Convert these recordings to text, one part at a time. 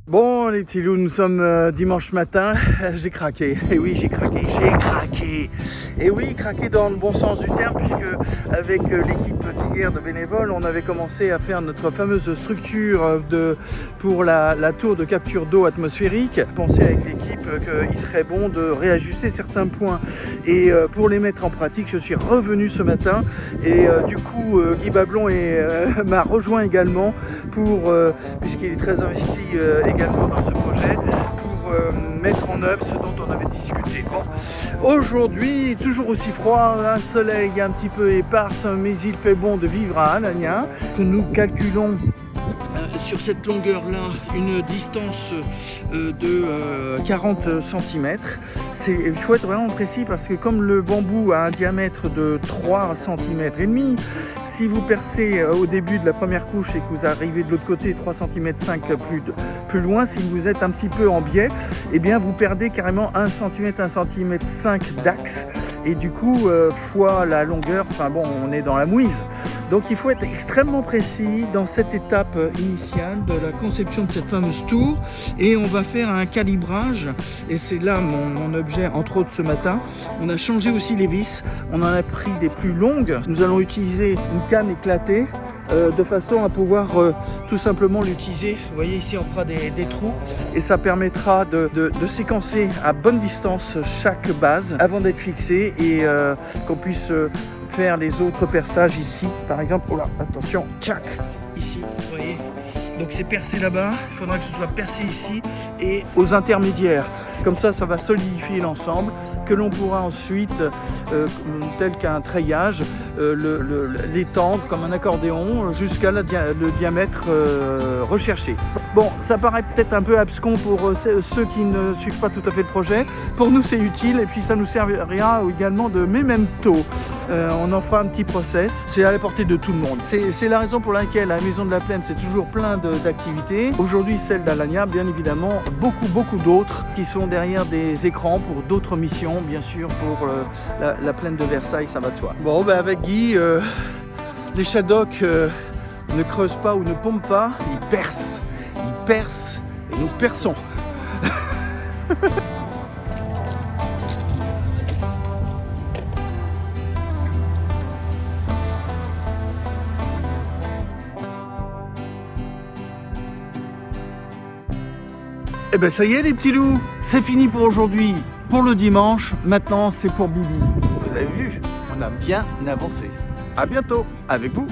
Bon les petits loups, nous sommes dimanche matin, j'ai craqué, et oui j'ai craqué, et oui craqué dans le bon sens du terme, puisque avec l'équipe d'hier de bénévoles, on avait commencé à faire notre fameuse structure pour la tour de capture d'eau atmosphérique. Pensez avec l'équipe qu'il serait bon de réajuster certains points, et pour les mettre en pratique, je suis revenu ce matin, et du coup Guy Bablon m'a rejoint également pour, puisqu'il est très investi également dans ce projet, pour mettre en œuvre ce dont on avait discuté. Bon, aujourd'hui, toujours aussi froid, un soleil un petit peu éparse, mais il fait bon de vivre à Alagna. Nous calculons sur cette longueur-là une distance de 40 cm. Il faut être vraiment précis parce que comme le bambou a un diamètre de 3 cm et demi, si vous percez au début de la première couche et que vous arrivez de l'autre côté 3 cm 5 plus loin, si vous êtes un petit peu en biais, eh bien vous perdez carrément 1 cm 1 cm 5 d'axe, et du coup fois la longueur, enfin bon, on est dans la mouise. Donc il faut être extrêmement précis dans cette étape initiale de la conception de cette fameuse tour, et on va faire un calibrage, et c'est là mon objet entre autres ce matin. On a changé aussi les vis, on en a pris des plus longues. Nous allons utiliser une canne éclatée de façon à pouvoir tout simplement l'utiliser. Vous voyez ici on fera des trous, et ça permettra de séquencer à bonne distance chaque base avant d'être fixé, et qu'on puisse faire les autres perçages ici par exemple. Oh là, attention, tchac, ici, vous voyez, donc c'est percé là-bas, il faudra que ce soit percé ici et aux intermédiaires. Comme ça va solidifier l'ensemble, que l'on pourra ensuite, tel qu'un treillage, l'étendre comme un accordéon jusqu'à le diamètre recherché. Bon, ça paraît peut-être un peu abscon pour ceux qui ne suivent pas tout à fait le projet. Pour nous, c'est utile, et puis ça nous servira également de memento. On en fera un petit process. C'est à la portée de tout le monde. C'est la raison pour laquelle à la Maison de la Plaine, c'est toujours plein d'activités. Aujourd'hui, celle d'Alagna, bien évidemment, beaucoup d'autres qui sont derrière des écrans pour d'autres missions, bien sûr, pour la plaine de Versailles, ça va de soi. Bon, ben avec Guy, les Shadocks ne creusent pas ou ne pompent pas, ils percent. Ils percent et nous perçons. Et ben ça y est les petits loups, c'est fini pour aujourd'hui, pour le dimanche. Maintenant c'est pour Bibi. Vous avez vu, on a bien avancé. À bientôt avec vous.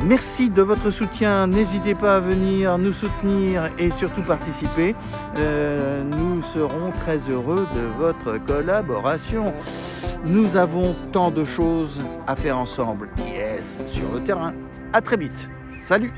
Merci de votre soutien, n'hésitez pas à venir nous soutenir et surtout participer. Nous serons très heureux de votre collaboration. Nous avons tant de choses à faire ensemble, yes, sur le terrain. À très vite, salut.